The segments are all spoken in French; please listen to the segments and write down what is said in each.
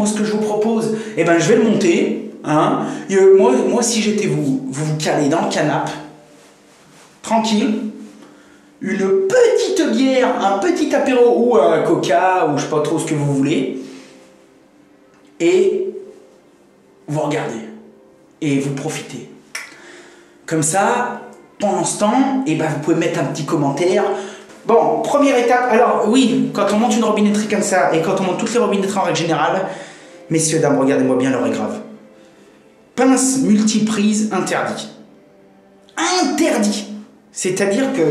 moi ce que je vous propose, eh ben, je vais le monter. Hein. Moi, si j'étais vous, vous calez dans le canapé, tranquille, une petite bière, un petit apéro ou un coca, ou je sais pas trop ce que vous voulez, et vous regardez, et vous profitez. Comme ça, pendant ce temps, eh ben, vous pouvez mettre un petit commentaire. Bon, première étape, alors oui, quand on monte une robinetterie comme ça, et quand on monte toutes les robinetteries en règle générale, messieurs, dames, regardez-moi bien, l'heure est grave. Pince multiprise interdit. Interdit. C'est-à-dire que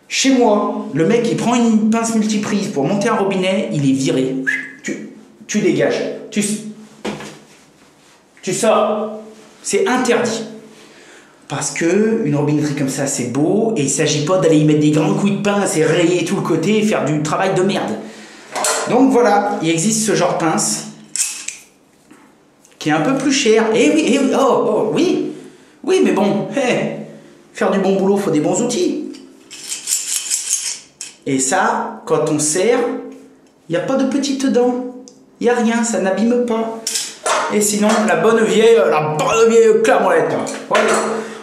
chez moi, le mec qui prend une pince multiprise pour monter un robinet, il est viré. Tu dégages. Tu sors. C'est interdit. Parce que une robinetterie comme ça, c'est beau, et il ne s'agit pas d'aller y mettre des grands coups de pince et rayer tout le côté et faire du travail de merde. Donc voilà, il existe ce genre de pince qui est un peu plus cher. Et oui, oui, mais bon, faire du bon boulot, il faut des bons outils. Et ça, quand on serre, il n'y a pas de petites dents. Il n'y a rien, ça n'abîme pas. Et sinon, la bonne vieille clamolette. Voilà.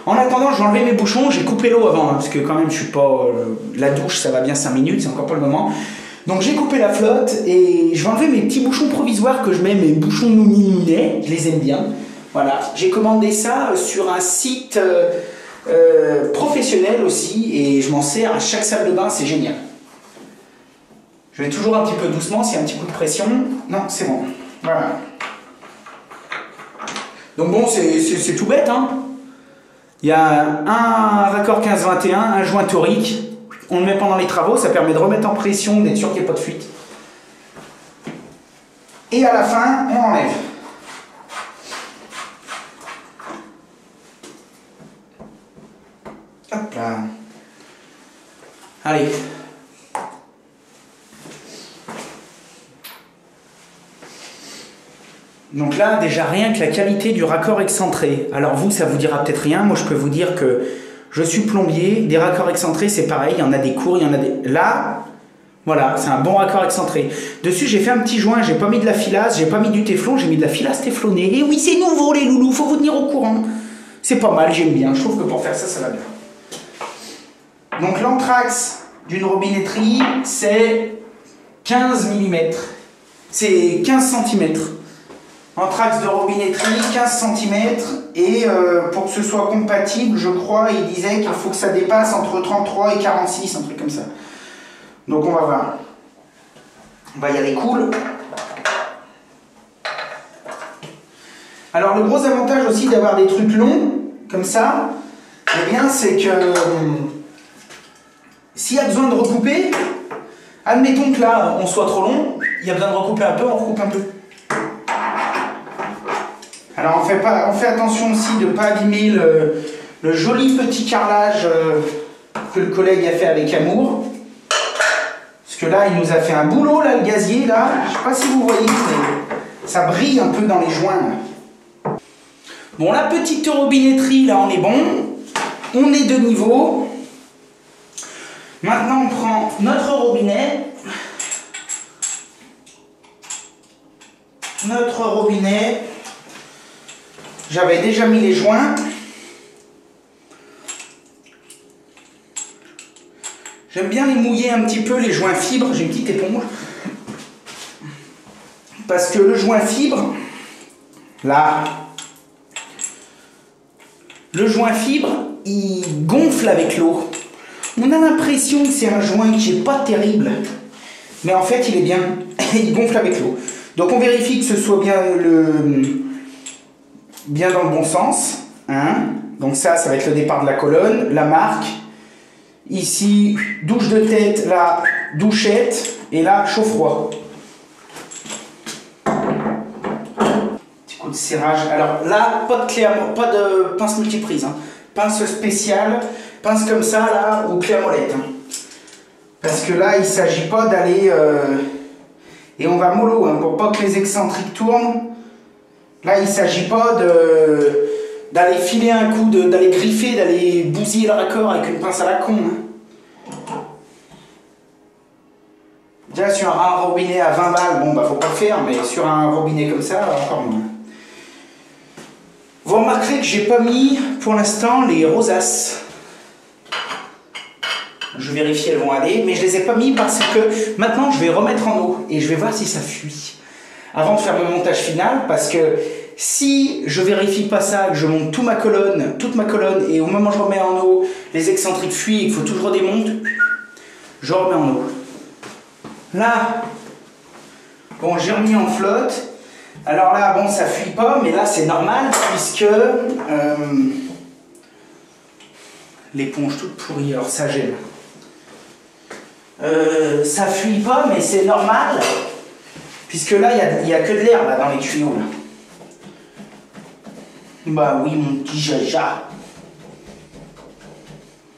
En attendant, je vais enlever mes bouchons, j'ai coupé l'eau avant, hein, parce que quand même, je suis pas... la douche, ça va bien 5 minutes, c'est encore pas le moment. Donc j'ai coupé la flotte, et je vais enlever mes petits bouchons provisoires que je mets, mes bouchons nouninounet, je les aime bien. Voilà, j'ai commandé ça sur un site professionnel aussi, et je m'en sers à chaque salle de bain, c'est génial. Je vais toujours un petit peu doucement, s'il y a un petit coup de pression. Non, c'est bon. Voilà. Donc bon, c'est tout bête, hein. Il y a un raccord 15-21, un joint torique. On le met pendant les travaux, ça permet de remettre en pression, d'être sûr qu'il n'y ait pas de fuite. Et à la fin, on enlève. Hop là. Allez. Donc là, déjà rien que la qualité du raccord excentré. Alors vous, ça vous dira peut-être rien. Moi, je peux vous dire que je suis plombier. Des raccords excentrés, c'est pareil. Il y en a des courts, il y en a des... Là, voilà, c'est un bon raccord excentré. Dessus, j'ai fait un petit joint. J'ai pas mis de la filasse, j'ai pas mis du téflon, j'ai mis de la filasse téflonnée. Et oui, c'est nouveau, les loulous. Faut vous tenir au courant. C'est pas mal, j'aime bien. Je trouve que pour faire ça, ça va bien. Donc l'anthrax d'une robinetterie, c'est 15 mm. C'est 15 cm. Anthrax de robinetterie, 15 cm, et pour que ce soit compatible, je crois, il disait qu'il faut que ça dépasse entre 33 et 46, un truc comme ça. Donc on va voir. On va y aller cool. Alors le gros avantage aussi d'avoir des trucs longs, comme ça, eh bien c'est que s'il y a besoin de recouper, admettons que là on soit trop long, il y a besoin de recouper un peu, on recoupe un peu. Alors on fait attention aussi de ne pas abîmer le joli petit carrelage que le collègue a fait avec amour. Parce que là, il nous a fait un boulot, là, le gazier, là. Je ne sais pas si vous voyez, ça brille un peu dans les joints. Là. Bon, la petite robinetterie, là, on est bon. On est de niveau. Maintenant, on prend notre robinet. Notre robinet. J'avais déjà mis les joints. J'aime bien les mouiller un petit peu, les joints fibres. J'ai une petite éponge. Parce que le joint fibre, là, le joint fibre, il gonfle avec l'eau. On a l'impression que c'est un joint qui n'est pas terrible. Mais en fait, il est bien. Il gonfle avec l'eau. Donc on vérifie que ce soit bien dans le bon sens, hein. Donc ça va être le départ de la colonne, la marque, ici douche de tête, là douchette, et là chaud-froid. Petit coup de serrage. Alors là, pas de clé à pas de pince multiprise, hein. Pince spéciale, pince comme ça là, ou clé à molette. Hein. Parce que là, il ne s'agit pas d'aller... et on va mollo, hein, pour pas que les excentriques tournent. Là, il ne s'agit pas d'aller filer un coup, d'aller griffer, d'aller bousiller le raccord avec une pince à la con. Hein. Déjà sur un robinet à 20 balles, bon bah faut pas le faire, mais sur un robinet comme ça, encore moins. Vous remarquerez que j'ai pas mis pour l'instant les rosaces. Je vérifie, elles vont aller, mais je les ai pas mis parce que maintenant je vais remettre en eau et je vais voir si ça fuit. Avant de faire mon montage final, parce que si je vérifie pas ça, que je monte toute ma colonne, et au moment où je remets en eau, les excentriques fuient et qu'il faut que je redémonte, je remets en eau. Là, bon, j'ai remis en flotte. Alors là, bon, ça fuit pas, mais là c'est normal puisque l'éponge toute pourrie, alors ça j'aime. Ça fuit pas, mais c'est normal puisque là il y a que de l'air là dans les tuyaux. Là. Bah oui, mon petit jaja.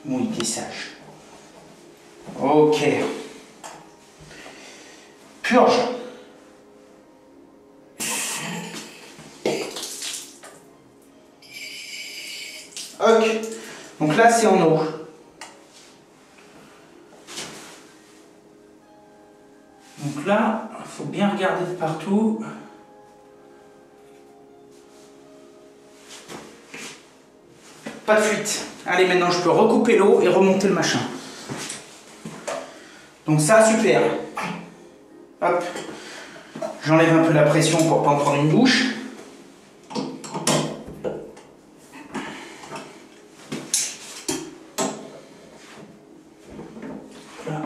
Oui, t'es sage. Ok. Purge. Ok. Donc là, c'est en eau. Donc là, il faut bien regarder de partout. Pas de fuite. Allez, maintenant, je peux recouper l'eau et remonter le machin. Donc ça, super. Hop. J'enlève un peu la pression pour pas en prendre une douche.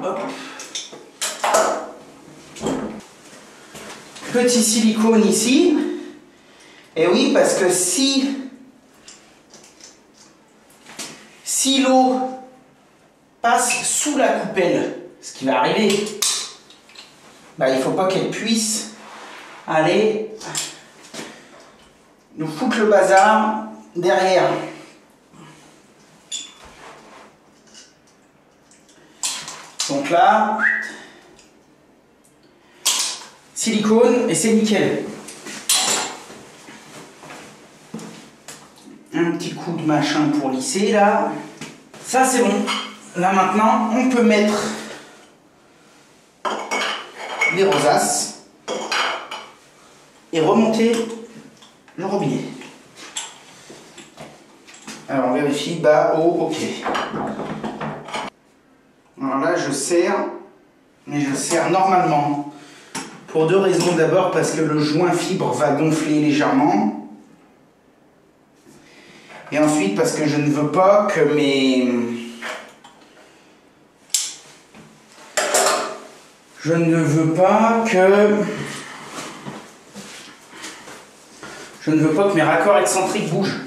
Hop. Petit silicone ici. Et oui, parce que si l'eau passe sous la coupelle, ce qui va arriver, bah, il ne faut pas qu'elle puisse aller nous foutre le bazar derrière. Donc là, silicone et c'est nickel. Un petit coup de machin pour lisser là. Ça c'est bon. Là maintenant, on peut mettre les rosaces et remonter le robinet. Alors on vérifie, bas, haut, ok. Alors là je serre, mais je serre normalement. Pour deux raisons. D'abord parce que le joint fibre va gonfler légèrement. Et ensuite parce que je ne veux pas que Je ne veux pas que mes raccords excentriques bougent.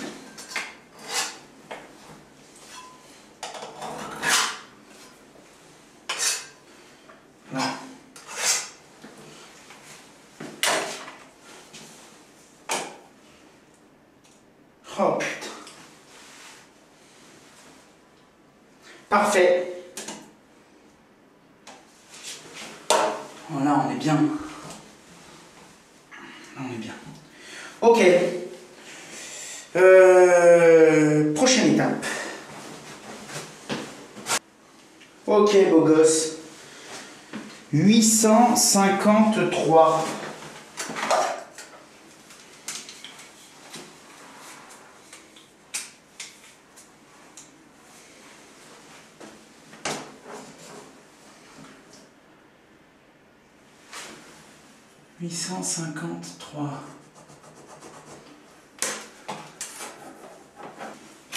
Là. Oh putain. Parfait. Voilà, on est bien. Là, on est bien. Ok. Prochaine étape. Ok, beau gosse. 853.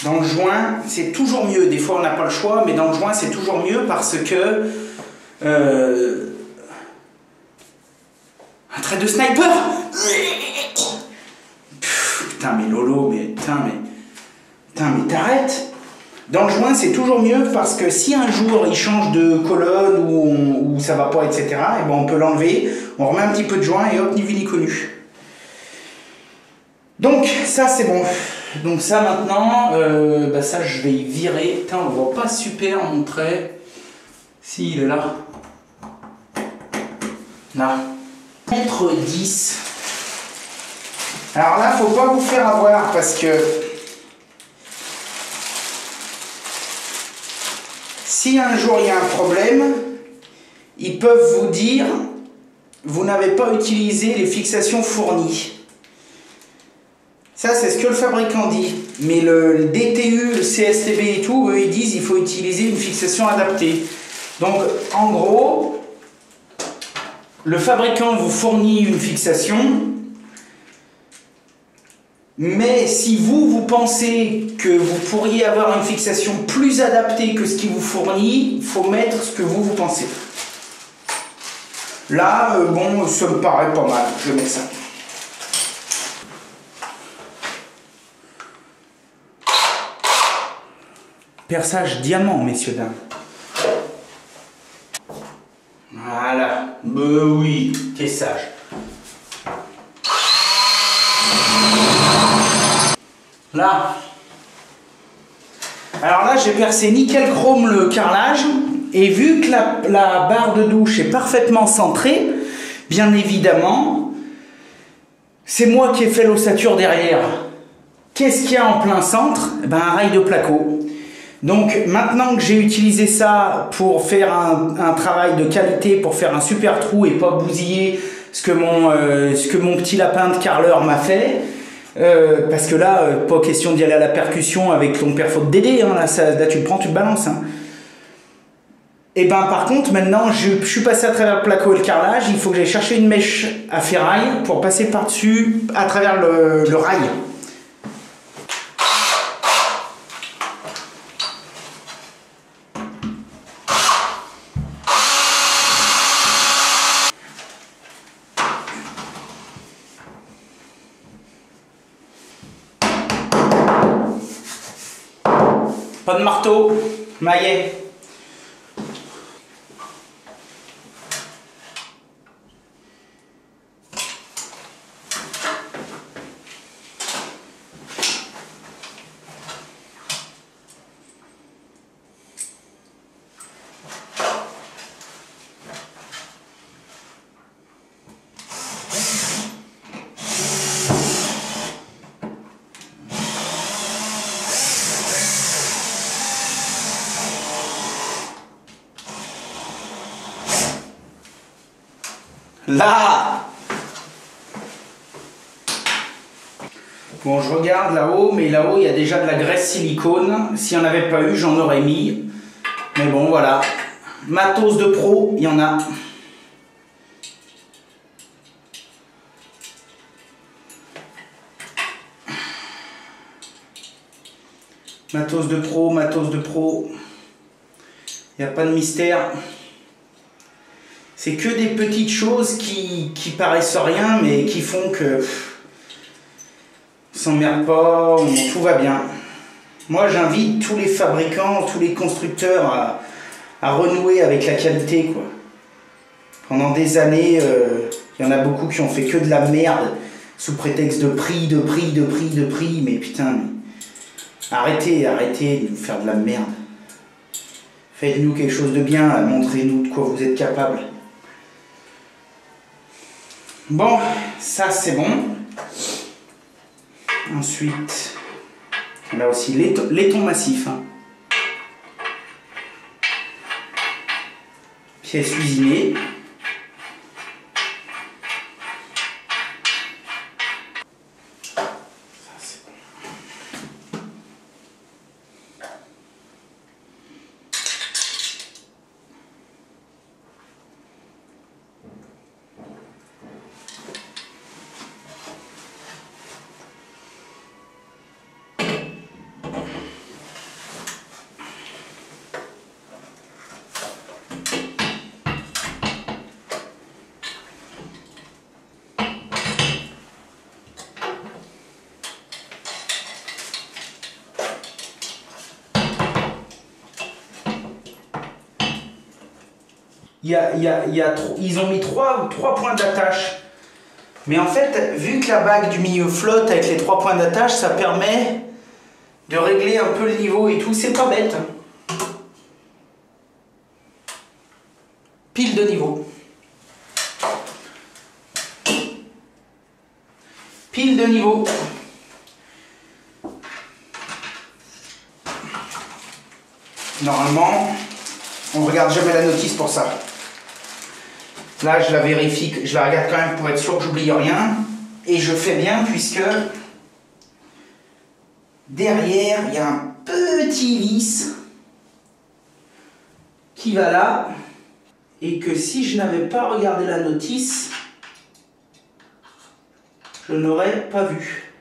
Dans le joint, c'est toujours mieux. Des fois, on n'a pas le choix, mais dans le joint, c'est toujours mieux parce que un trait de sniper. Putain, mais Lolo, mais t'arrêtes. Dans le joint, c'est toujours mieux parce que si un jour il change de colonne ou ça va pas, etc., et ben on peut l'enlever, on remet un petit peu de joint et hop, ni vu ni connu. Donc, ça c'est bon. Donc ça maintenant, bah ça je vais y virer. Putain, on voit pas super mon trait. Si, il est là. Là. 10. Alors là, faut pas vous faire avoir parce que si un jour il y a un problème, ils peuvent vous dire vous n'avez pas utilisé les fixations fournies. Ça, c'est ce que le fabricant dit. Mais le DTU, le CSTB et tout, eux, ils disent qu'il faut utiliser une fixation adaptée. Donc, en gros, le fabricant vous fournit une fixation, mais si vous pensez que vous pourriez avoir une fixation plus adaptée que ce qu'il vous fournit, il faut mettre ce que vous pensez. Là, bon, ça me paraît pas mal, je mets ça. Perçage diamant, messieurs, dames. Voilà. Oui, t'es sage. Là. Alors là, j'ai percé nickel chrome le carrelage. Et vu que la barre de douche est parfaitement centrée, bien évidemment, c'est moi qui ai fait l'ossature derrière. Qu'est-ce qu'il y a en plein centre? Ben, un rail de placo. Donc maintenant que j'ai utilisé ça pour faire un travail de qualité, pour faire un super trou et pas bousiller ce que mon petit lapin de carreleur m'a fait, parce que là, pas question d'y aller à la percussion avec ton père faute d'aider, hein, là tu le prends, tu le balances. Hein. Et ben par contre maintenant je suis passé à travers le placo et le carrelage, il faut que j'aille chercher une mèche à ferraille pour passer par-dessus à travers le rail. Pas de marteau, maillet. Là! Bon, je regarde là-haut, mais là-haut, il y a déjà de la graisse silicone. S'il n'y en avait pas eu, j'en aurais mis. Mais bon, voilà. Matos de pro, il y en a. Matos de pro, matos de pro. Il n'y a pas de mystère. C'est que des petites choses qui paraissent rien, mais qui font que on s'emmerde pas, tout va bien. Moi, j'invite tous les fabricants, tous les constructeurs à renouer avec la qualité, quoi. Pendant des années, il y en a beaucoup qui ont fait que de la merde sous prétexte de prix, mais putain, arrêtez de nous faire de la merde. Faites-nous quelque chose de bien, montrez-nous de quoi vous êtes capable. Bon, ça c'est bon. Ensuite, on a aussi laiton massif. Hein. Pièce usinée. Ils ont mis trois points d'attache. Mais en fait, vu que la bague du milieu flotte avec les 3 points d'attache, ça permet de régler un peu le niveau et tout. C'est pas bête. Pile de niveau. Pile de niveau. Normalement, on regarde jamais la notice pour ça. Là, je la vérifie, je la regarde quand même pour être sûr que j'oublie rien. Et je fais bien puisque derrière, il y a un petit vis qui va là. Et que si je n'avais pas regardé la notice, je n'aurais pas vu.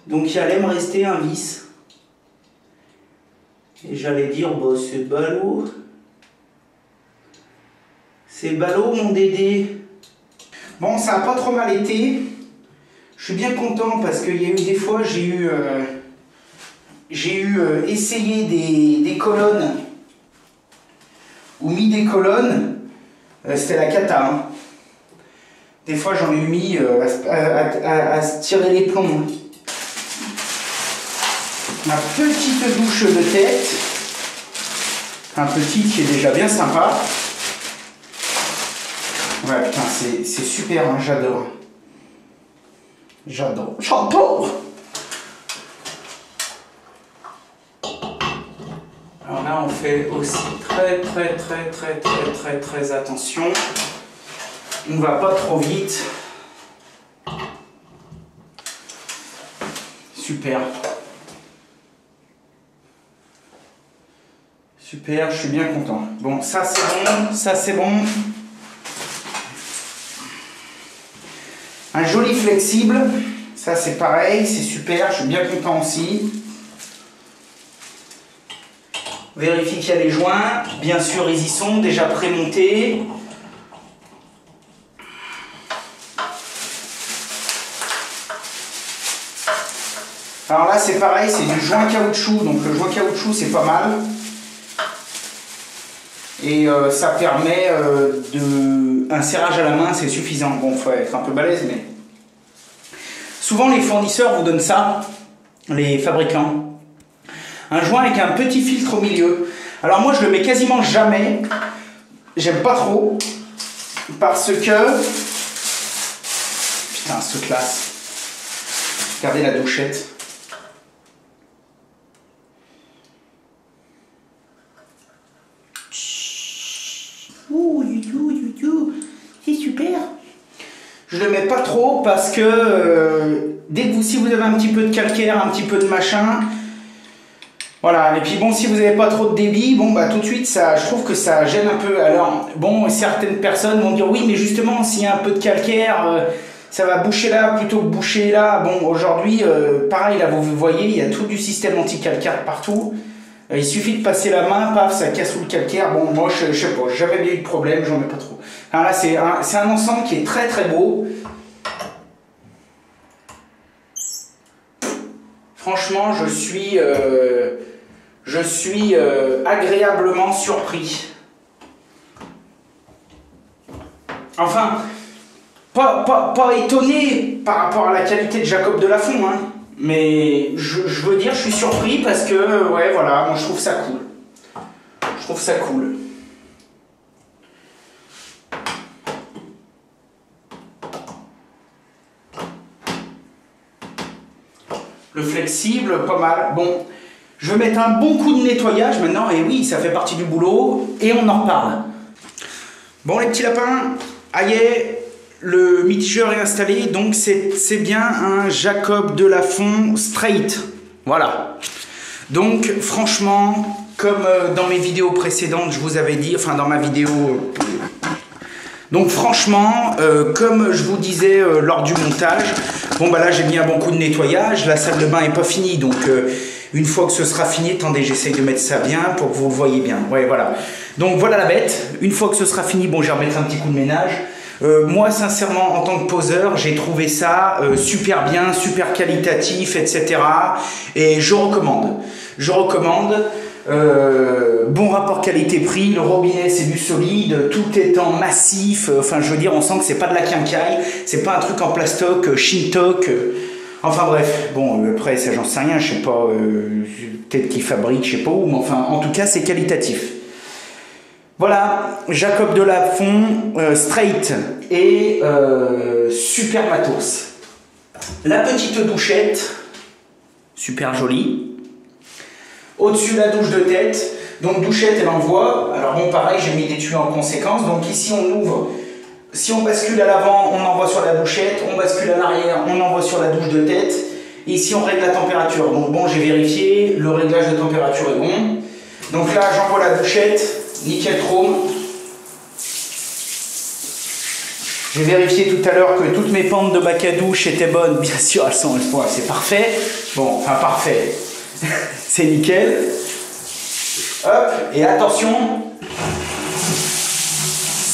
Donc il allait me rester un vis. Et j'allais dire, bah, c'est ballot. C'est ballot mon Dédé. Bon, ça n'a pas trop mal été. Je suis bien content parce qu'il y a eu des fois, j'ai eu essayé des colonnes ou mis des colonnes. C'était la cata. Hein. Des fois, j'en ai mis à se tirer les plombs. Ma petite douche de tête. Un petit qui est déjà bien sympa. Ouais, putain, c'est super, hein, j'adore. J'adore. Alors là, on fait aussi très attention. On ne va pas trop vite. Super. Super, je suis bien content. Bon, ça c'est bon, ça c'est bon. Un joli flexible, ça c'est pareil, c'est super, je suis bien content aussi. Vérifie qu'il y a les joints, bien sûr ils y sont, déjà prémontés. Alors là c'est pareil, c'est du joint caoutchouc, donc le joint caoutchouc c'est pas mal. Et ça permet un serrage à la main, c'est suffisant. Bon, il faut être un peu balèze, mais... Souvent, les fournisseurs vous donnent ça, les fabricants. Un joint avec un petit filtre au milieu. Alors moi, je le mets quasiment jamais. J'aime pas trop. Parce que... Putain, ce classe. Regardez la douchette. C'est super. Je le mets pas trop parce que si vous avez un petit peu de calcaire, un petit peu de machin, voilà. Et puis bon, si vous n'avez pas trop de débit, bon bah tout de suite je trouve que ça gêne un peu. Alors bon, certaines personnes vont dire oui, mais justement s'il y a un peu de calcaire, ça va boucher là plutôt que boucher là. Bon, aujourd'hui, pareil là, vous voyez, il y a tout du système anti-calcaire partout. Il suffit de passer la main, paf, ça casse sous le calcaire. Bon, moi, je sais pas, j'ai jamais eu de problème, j'en ai pas trop. Alors là, c'est un ensemble qui est très beau. Franchement, je suis agréablement surpris. Enfin, pas étonné par rapport à la qualité de Jacob de Lafont, hein. Mais je veux dire, je suis surpris parce que, ouais, voilà, moi je trouve ça cool. Je trouve ça cool. Le flexible, pas mal. Bon, je vais mettre un bon coup de nettoyage maintenant, et oui, ça fait partie du boulot, et on en reparle. Bon, les petits lapins, aïe. Le mitigeur est installé, donc c'est bien un Jacob de Lafont straight. Voilà. Donc franchement, comme dans mes vidéos précédentes, je vous avais dit, enfin dans ma vidéo... Donc franchement, comme je vous disais lors du montage, bon bah là j'ai mis un bon coup de nettoyage, la salle de bain est pas finie, donc une fois que ce sera fini, attendez, j'essaye de mettre ça bien pour que vous le voyez bien. Ouais, voilà. Donc voilà la bête, une fois que ce sera fini, bon je vais remettre un petit coup de ménage. Moi sincèrement en tant que poseur j'ai trouvé ça super bien, super qualitatif, etc. Et je recommande. Bon rapport qualité-prix, le robinet c'est du solide, tout est en massif, enfin je veux dire on sent que c'est pas de la quincaille, c'est pas un truc en plastoc, Shintok, enfin bref, bon après ça j'en sais rien, je sais pas, peut-être qu'ils fabriquent, je sais pas où, mais enfin en tout cas c'est qualitatif. Voilà, Jacob de Lafont, straight et super matos. La petite douchette, super jolie. Au-dessus de la douche de tête, Donc douchette et l'envoi. Alors bon, pareil, j'ai mis des tuyaux en conséquence. Donc ici on ouvre. Si on bascule à l'avant, on envoie sur la douchette. On bascule à l'arrière, on envoie sur la douche de tête. Et ici on règle la température. Donc bon, j'ai vérifié, le réglage de température est bon. Donc là, j'envoie la douchette, nickel chrome. J'ai vérifié tout à l'heure que toutes mes pentes de bac à douche étaient bonnes. Bien sûr, elles sont, c'est parfait. Bon, enfin parfait. C'est nickel. Hop, et attention.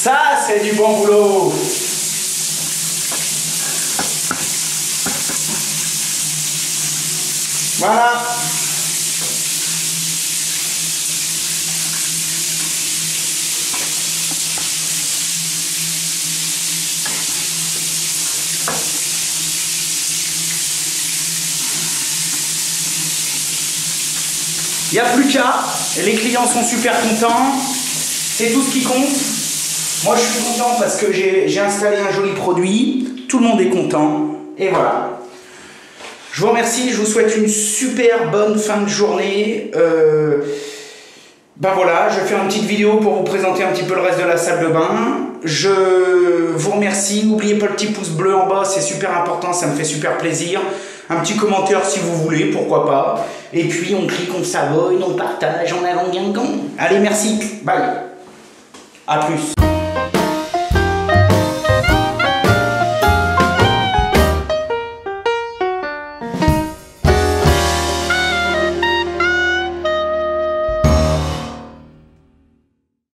Ça, c'est du bon boulot. Voilà. Il n'y a plus qu'à, les clients sont super contents, c'est tout ce qui compte. Moi je suis content parce que j'ai installé un joli produit, tout le monde est content, et voilà. Je vous remercie, je vous souhaite une super bonne fin de journée. Ben voilà, je vais faire une petite vidéo pour vous présenter un petit peu le reste de la salle de bain. Je vous remercie, n'oubliez pas le petit pouce bleu en bas, c'est super important, ça me fait super plaisir. Un petit commentaire si vous voulez, pourquoi pas. Et puis on clique, on s'abonne, on partage, on avance bien. Allez, merci, bye. À plus.